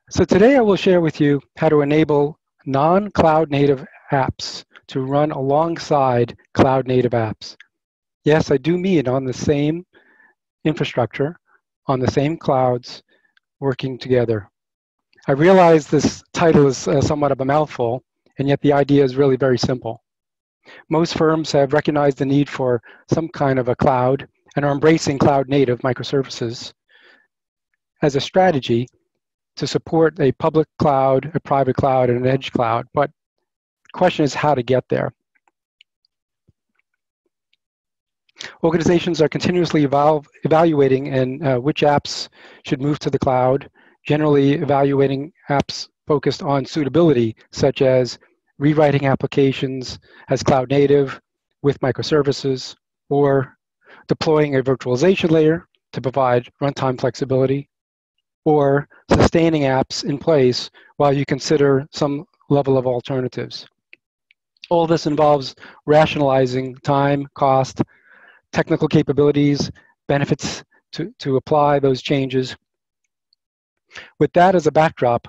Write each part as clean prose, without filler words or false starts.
So today I will share with you how to enable non-cloud native apps to run alongside cloud native apps. Yes, I do mean on the same infrastructure, on the same clouds, working together. I realize this title is somewhat of a mouthful, and yet the idea is really very simple. Most firms have recognized the need for some kind of a cloud and are embracing cloud native microservices as a strategy to support a public cloud, a private cloud, and an edge cloud. But the question is how to get there. Organizations are continuously evaluating and which apps should move to the cloud, generally evaluating apps focused on suitability, such as rewriting applications as cloud native with microservices, or deploying a virtualization layer to provide runtime flexibility, or sustaining apps in place while you consider some level of alternatives. All this involves rationalizing time, cost, technical capabilities, benefits to apply those changes. With that as a backdrop,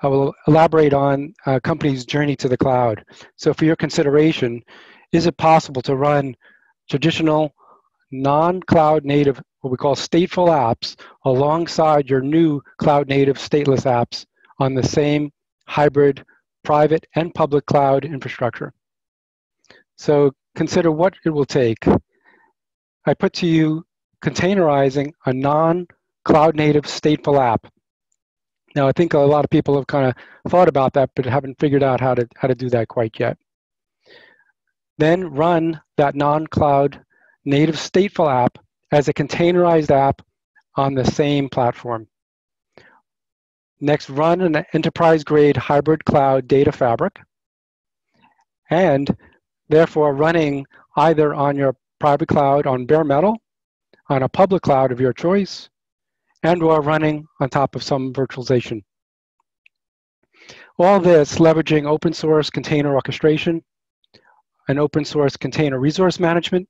I will elaborate on a company's journey to the cloud. So for your consideration, is it possible to run traditional non-cloud native, what we call stateful apps, alongside your new cloud native stateless apps on the same hybrid private and public cloud infrastructure? So consider what it will take. I put to you containerizing a non-cloud native stateful app. Now, I think a lot of people have kind of thought about that, but haven't figured out how to do that quite yet. Then run that non-cloud native stateful app as a containerized app on the same platform. Next, run an enterprise-grade hybrid cloud data fabric, and therefore running either on your private cloud on bare metal, on a public cloud of your choice, and or running on top of some virtualization. All this leveraging open source container orchestration, an open source container resource management,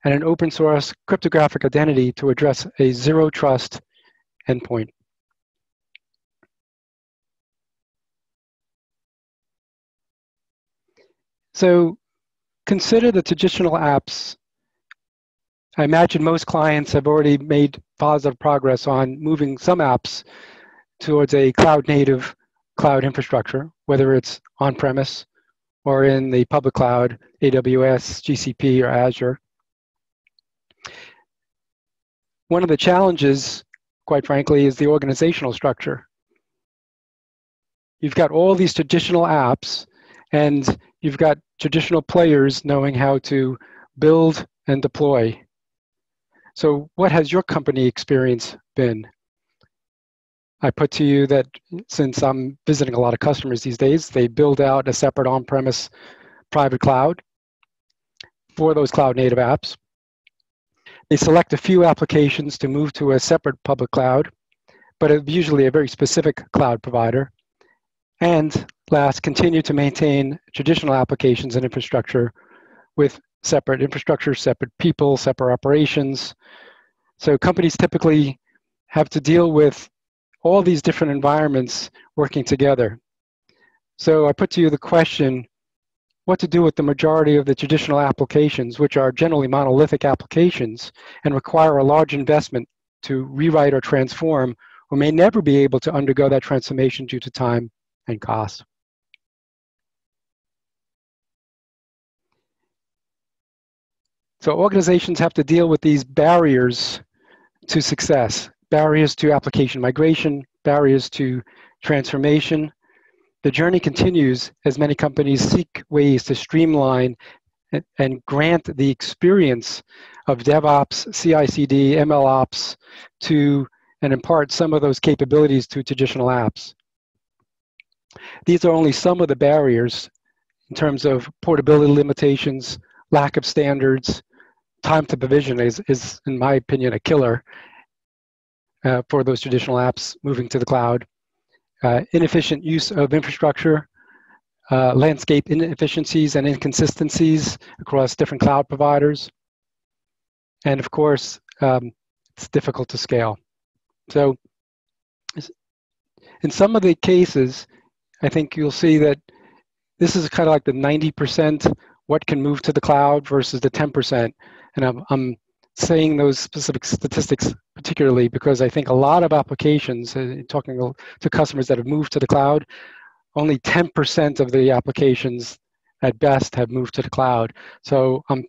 and an open source cryptographic identity to address a zero trust endpoint. So consider the traditional apps. I imagine most clients have already made positive progress on moving some apps towards a cloud native cloud infrastructure, whether it's on-premise or in the public cloud, AWS, GCP, or Azure. One of the challenges, quite frankly, is the organizational structure. You've got all these traditional apps, and you've got traditional players knowing how to build and deploy. So what has your company experience been? I put to you that since I'm visiting a lot of customers these days, they build out a separate on-premise private cloud for those cloud native apps. They select a few applications to move to a separate public cloud, but usually a very specific cloud provider. And last, continue to maintain traditional applications and infrastructure with separate infrastructure, separate people, separate operations. So companies typically have to deal with all these different environments working together. So I put to you the question, what to do with the majority of the traditional applications, which are generally monolithic applications and require a large investment to rewrite or transform, or may never be able to undergo that transformation due to time and cost. So organizations have to deal with these barriers to success, barriers to application migration, barriers to transformation. The journey continues as many companies seek ways to streamline and grant the experience of DevOps, CI/CD, MLOps to and impart some of those capabilities to traditional apps. These are only some of the barriers in terms of portability limitations, lack of standards. Time to provision is, in my opinion, a killer for those traditional apps moving to the cloud. Inefficient use of infrastructure, landscape inefficiencies and inconsistencies across different cloud providers. And of course, it's difficult to scale. So In some of the cases, I think you'll see that this is kind of like the 90% what can move to the cloud versus the 10%. And I'm saying those specific statistics particularly because I think a lot of applications, talking to customers that have moved to the cloud, only 10% of the applications at best have moved to the cloud. So I'm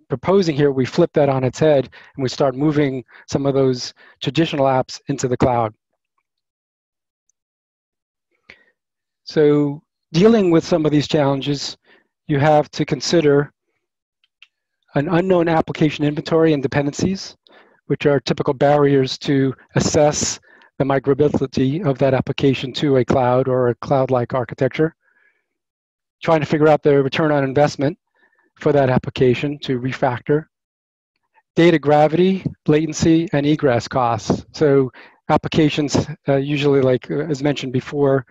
proposing here we flip that on its head and we start moving some of those traditional apps into the cloud. So dealing with some of these challenges, you have to consider an unknown application inventory and dependencies, which are typical barriers to assess the migrability of that application to a cloud or a cloud-like architecture. Trying to figure out the return on investment for that application to refactor. Data gravity, latency, and egress costs. So applications usually, like as mentioned before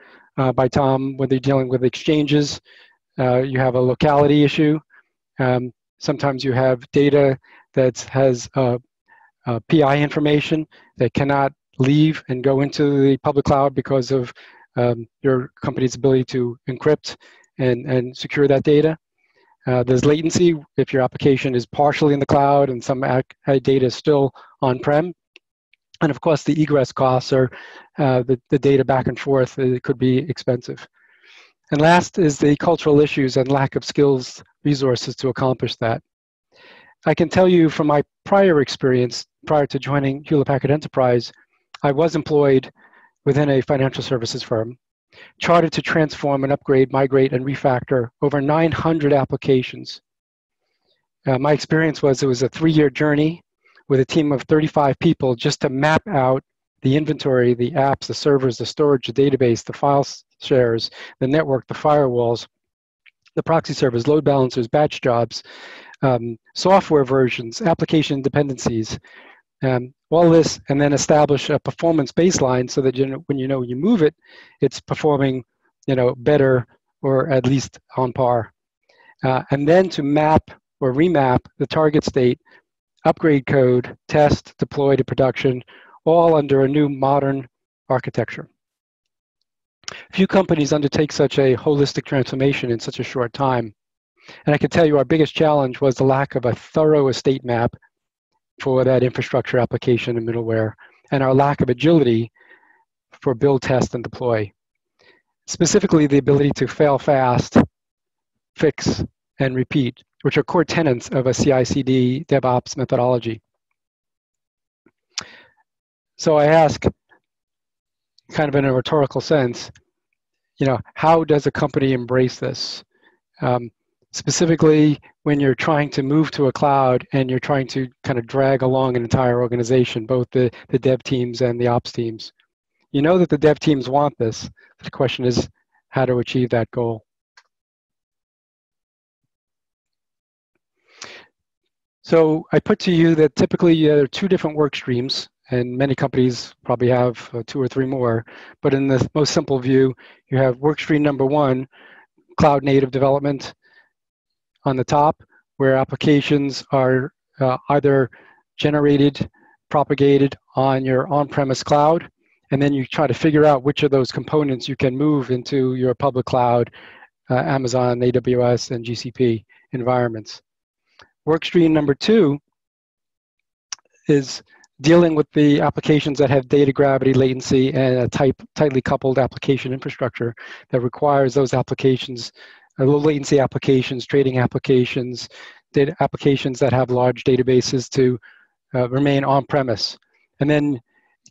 by Tom, when they're dealing with exchanges, you have a locality issue. Sometimes you have data that has PI information that cannot leave and go into the public cloud because of your company's ability to encrypt and secure that data. There's latency if your application is partially in the cloud and some data is still on-prem. And of course, the egress costs are the data back and forth. It could be expensive. And last is the cultural issues and lack of skills, resources to accomplish that. I can tell you from my prior experience, prior to joining Hewlett Packard Enterprise, I was employed within a financial services firm, chartered to transform and upgrade, migrate, and refactor over 900 applications. My experience was it was a 3-year journey with a team of 35 people just to map out the inventory, the apps, the servers, the storage, the database, the file shares, the network, the firewalls, the proxy servers, load balancers, batch jobs, software versions, application dependencies, all this, and then establish a performance baseline so that when you move it, it's performing better or at least on par. And then to map or remap the target state, upgrade code, test, deploy to production, all under a new modern architecture. Few companies undertake such a holistic transformation in such a short time. And I can tell you our biggest challenge was the lack of a thorough estate map for that infrastructure application and middleware, and our lack of agility for build, test, and deploy. Specifically, the ability to fail fast, fix, and repeat, which are core tenets of a CI/CD DevOps methodology. So I ask, kind of in a rhetorical sense, how does a company embrace this? Specifically, when you're trying to move to a cloud and you're trying to kind of drag along an entire organization, both the dev teams and the ops teams. You know that the dev teams want this. The question is how to achieve that goal. So I put to you that typically there are 2 different work streams, and many companies probably have 2 or 3 more. But in the most simple view, you have work stream number 1, cloud native development on the top, where applications are either generated, propagated on your on-premise cloud, and then you try to figure out which of those components you can move into your public cloud, Amazon, AWS, and GCP environments. Workstream number 2 is dealing with the applications that have data gravity, latency, and a tightly coupled application infrastructure that requires those applications, low latency applications, trading applications, data applications that have large databases to remain on-premise. And then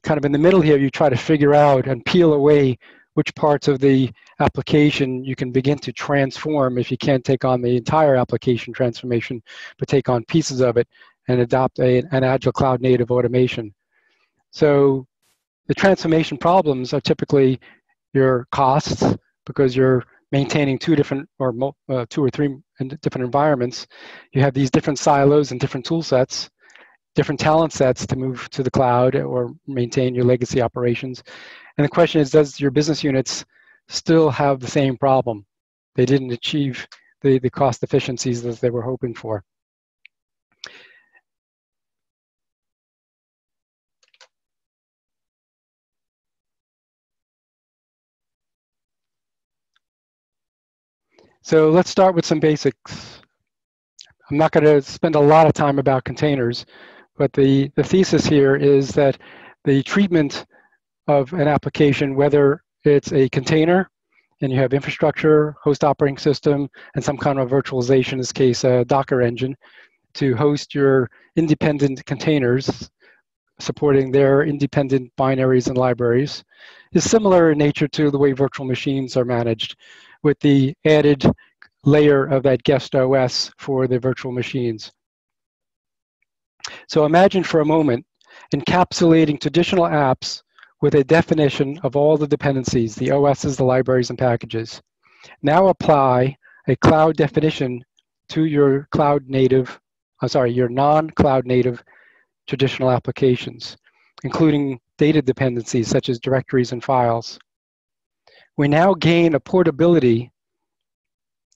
kind of in the middle here, you try to figure out and peel away which parts of the application you can begin to transform if you can't take on the entire application transformation, but take on pieces of it and adopt an agile cloud native automation. So the transformation problems are typically your costs, because you're maintaining 2 different or 2 or 3 different environments. You have these different silos and different tool sets, different talent sets to move to the cloud or maintain your legacy operations. And the question is, does your business units still have the same problem? They didn't achieve the cost efficiencies that they were hoping for. So let's start with some basics. I'm not going to spend a lot of time about containers, but the thesis here is that the treatment of an application, whether it's a container and you have infrastructure, host operating system, and some kind of virtualization, in this case a Docker engine, to host your independent containers, supporting their independent binaries and libraries, is similar in nature to the way virtual machines are managed, with the added layer of that guest OS for the virtual machines. So imagine for a moment encapsulating traditional apps with a definition of all the dependencies, the OSs, the libraries, and packages. Now apply a cloud definition to your your non-cloud native traditional applications, including data dependencies such as directories and files. We now gain a portability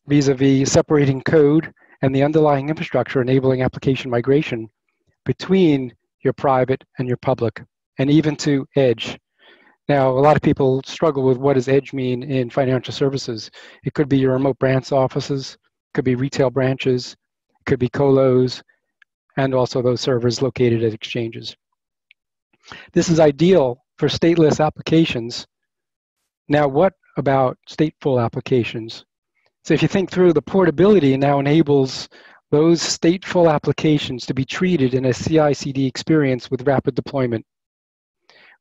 vis-a-vis separating code and the underlying infrastructure, enabling application migration between your private and your public, and even to edge. Now, a lot of people struggle with what does edge mean in financial services. It could be your remote branch offices, could be retail branches, could be colos, and also those servers located at exchanges. This is ideal for stateless applications. Now, what about stateful applications? So if you think through, the portability now enables those stateful applications to be treated in a CI/CD experience with rapid deployment.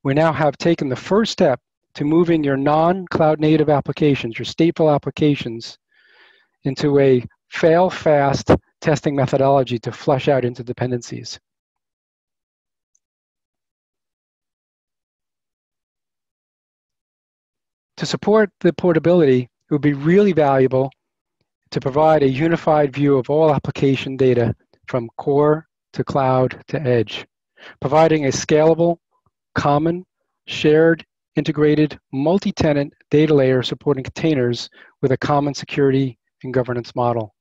We now have taken the first step to moving your non-cloud native applications, your stateful applications, into a fail-fast testing methodology to flush out into dependencies. To support the portability, it would be really valuable to provide a unified view of all application data from core to cloud to edge, providing a scalable, common, shared, integrated, multi-tenant data layer supporting containers with a common security and governance model.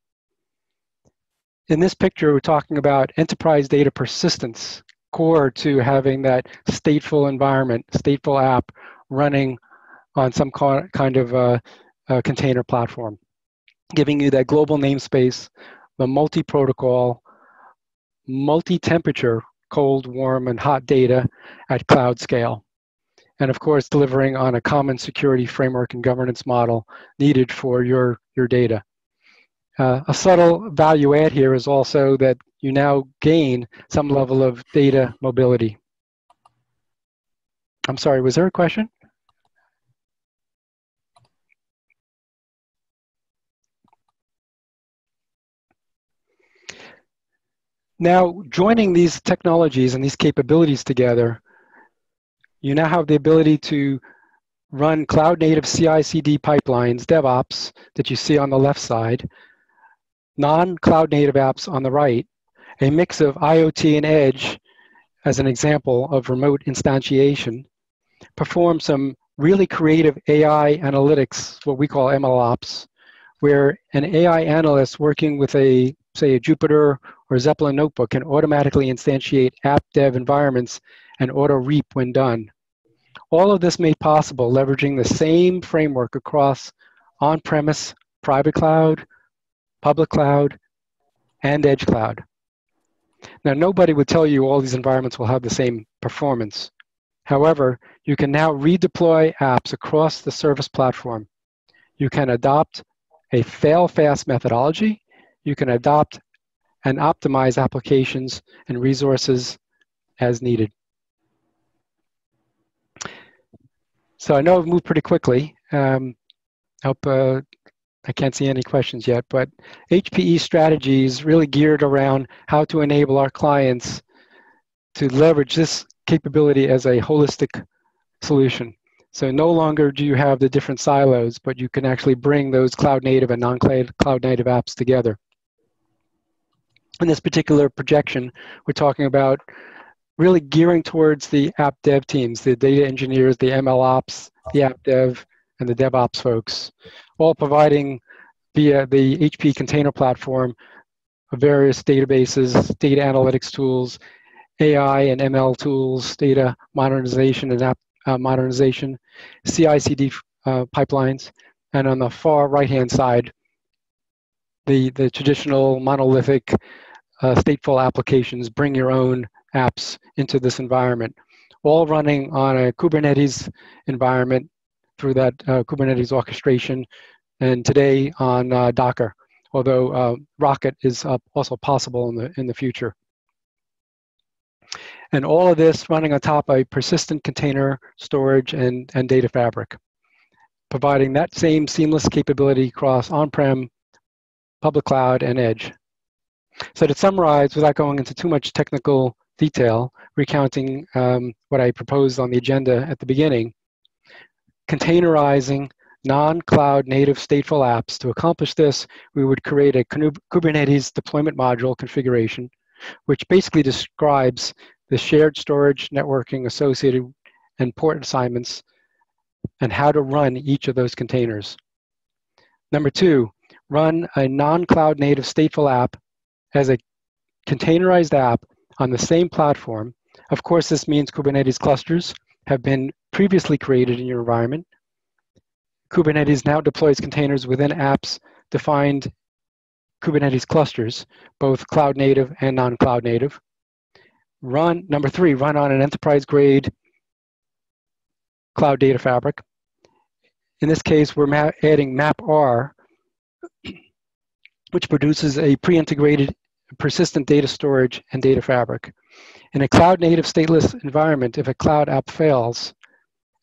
In this picture, we're talking about enterprise data persistence, core to having that stateful environment, stateful app running on some kind of a container platform, giving you that global namespace, the multi-protocol, multi-temperature, cold, warm, and hot data at cloud scale. And of course, delivering on a common security framework and governance model needed for your data. A subtle value add here is also that you now gain some level of data mobility. I'm sorry, was there a question? Now, joining these technologies and these capabilities together, you now have the ability to run cloud-native CI/CD pipelines, DevOps, that you see on the left side, non-cloud native apps on the right, a mix of IoT and edge as an example of remote instantiation, perform some really creative AI analytics, what we call MLOps, where an AI analyst working with say a Jupyter or Zeppelin notebook can automatically instantiate app dev environments and auto-reap when done. All of this made possible leveraging the same framework across on-premise, private cloud, public cloud, and edge cloud. Now, nobody would tell you all these environments will have the same performance. However, you can now redeploy apps across the service platform. You can adopt a fail-fast methodology. You can adopt and optimize applications and resources as needed. So I know I've moved pretty quickly. I can't see any questions yet, but HPE strategy is really geared around how to enable our clients to leverage this capability as a holistic solution. So no longer do you have the different silos, but you can actually bring those cloud native and non-cloud native apps together. In this particular projection, we're talking about really gearing towards the app dev teams, the data engineers, the ML ops, the app dev, and the DevOps folks, all providing via the HP container platform various databases, data analytics tools, AI and ML tools, data modernization and app modernization, CI/CD pipelines, and on the far right-hand side, the traditional monolithic stateful applications, bring your own apps into this environment, all running on a Kubernetes environment through that Kubernetes orchestration, and today on Docker, although Rocket is also possible in the future. And all of this running on top of a persistent container storage and data fabric, providing that same seamless capability across on-prem, public cloud, and edge. So to summarize, without going into too much technical detail, recounting what I proposed on the agenda at the beginning, containerizing non-cloud native stateful apps. To accomplish this, we would create a Kubernetes deployment module configuration, which basically describes the shared storage, networking associated, and port assignments, and how to run each of those containers. Number two, run a non-cloud native stateful app as a containerized app on the same platform. Of course, this means Kubernetes clusters have been previously created in your environment. Kubernetes now deploys containers within apps defined Kubernetes clusters, both cloud native and non-cloud native. Number three, run on an enterprise-grade cloud data fabric. In this case, we're adding MapR, which produces a pre-integrated persistent data storage and data fabric. In a cloud-native stateless environment, if a cloud app fails,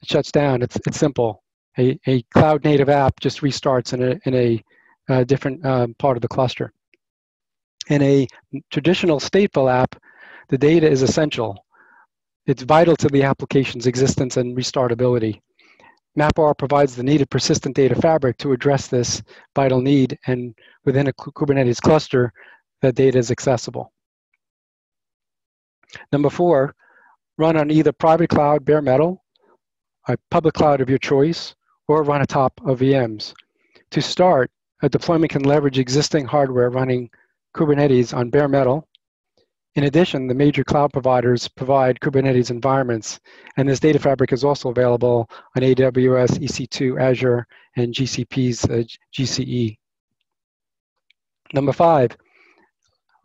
it shuts down. It's simple. A cloud-native app just restarts in a different part of the cluster. In a traditional stateful app, the data is essential. It's vital to the application's existence and restartability. MapR provides the needed persistent data fabric to address this vital need, and within a Kubernetes cluster, that data is accessible. Number four, run on either private cloud, bare metal, a public cloud of your choice, or run atop of VMs. To start, a deployment can leverage existing hardware running Kubernetes on bare metal. In addition, the major cloud providers provide Kubernetes environments, and this data fabric is also available on AWS, EC2, Azure, and GCP's GCE. Number five,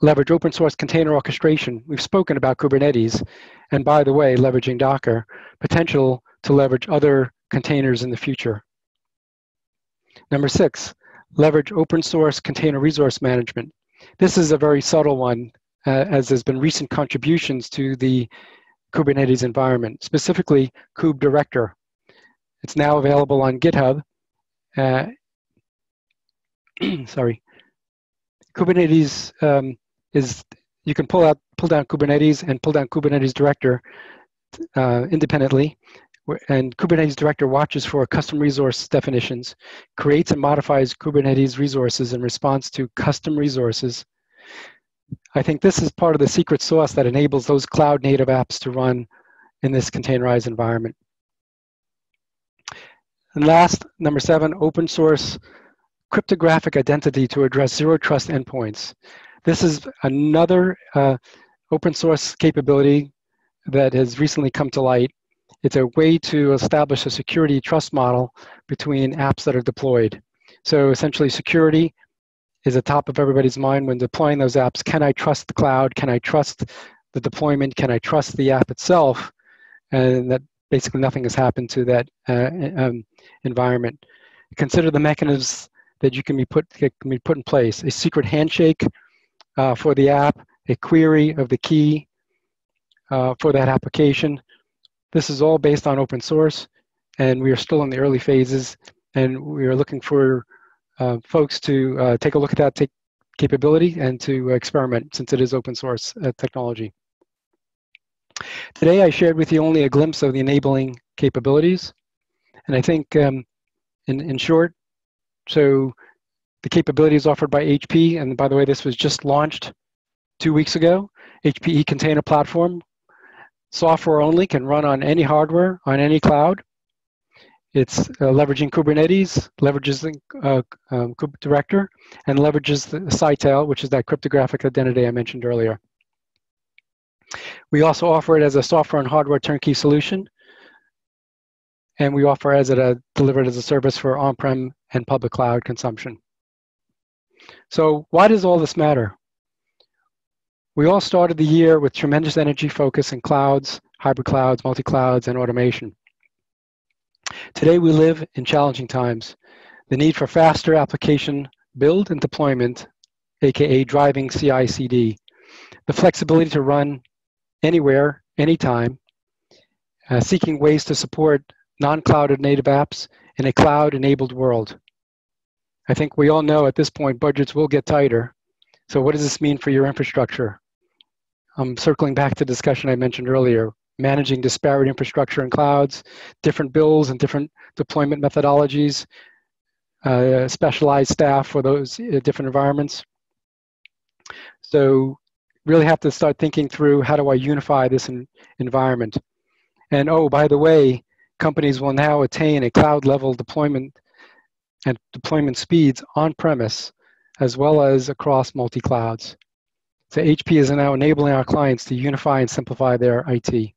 leverage open source container orchestration. We've spoken about Kubernetes, and by the way, leveraging Docker, potential to leverage other containers in the future. Number six, leverage open source container resource management. This is a very subtle one, as there's been recent contributions to the Kubernetes environment, specifically Kube Director. It's now available on GitHub. Sorry. Kubernetes you can pull down Kubernetes and pull down Kubernetes Director independently. And Kubernetes Director watches for custom resource definitions, creates and modifies Kubernetes resources in response to custom resources. I think this is part of the secret sauce that enables those cloud native apps to run in this containerized environment. And last, number seven, open source cryptographic identity to address zero trust endpoints. This is another open source capability that has recently come to light. It's a way to establish a security trust model between apps that are deployed. So essentially security is at the top of everybody's mind when deploying those apps. Can I trust the cloud? Can I trust the deployment? Can I trust the app itself? And that basically nothing has happened to that environment. Consider the mechanisms that can be put in place. A secret handshake for the app, a query of the key for that application. This is all based on open source, and we are still in the early phases, and we are looking for folks to take a look at that capability and to experiment, since it is open source technology. Today I shared with you only a glimpse of the enabling capabilities, and I think in short, so the capabilities offered by HP, and by the way, this was just launched 2 weeks ago, HPE Container Platform, software only, can run on any hardware, on any cloud. It's leveraging Kubernetes, leverages the Kube Director, and leverages the Sitel, which is that cryptographic identity I mentioned earlier. We also offer it as a software and hardware turnkey solution, and we offer delivered as a service for on-prem and public cloud consumption. So why does all this matter? We all started the year with tremendous energy focus in clouds, hybrid clouds, multi-clouds, and automation. Today we live in challenging times. The need for faster application build and deployment, aka driving CI/CD, the flexibility to run anywhere, anytime, seeking ways to support non-cloud native apps in a cloud-enabled world. I think we all know at this point budgets will get tighter. So what does this mean for your infrastructure? I'm circling back to the discussion I mentioned earlier, managing disparate infrastructure in clouds, different bills and different deployment methodologies, specialized staff for those different environments. So really have to start thinking through, how do I unify this environment? And oh, by the way, companies will now attain a cloud level deployment and deployment speeds on premise, as well as across multi-clouds. So HP is now enabling our clients to unify and simplify their IT.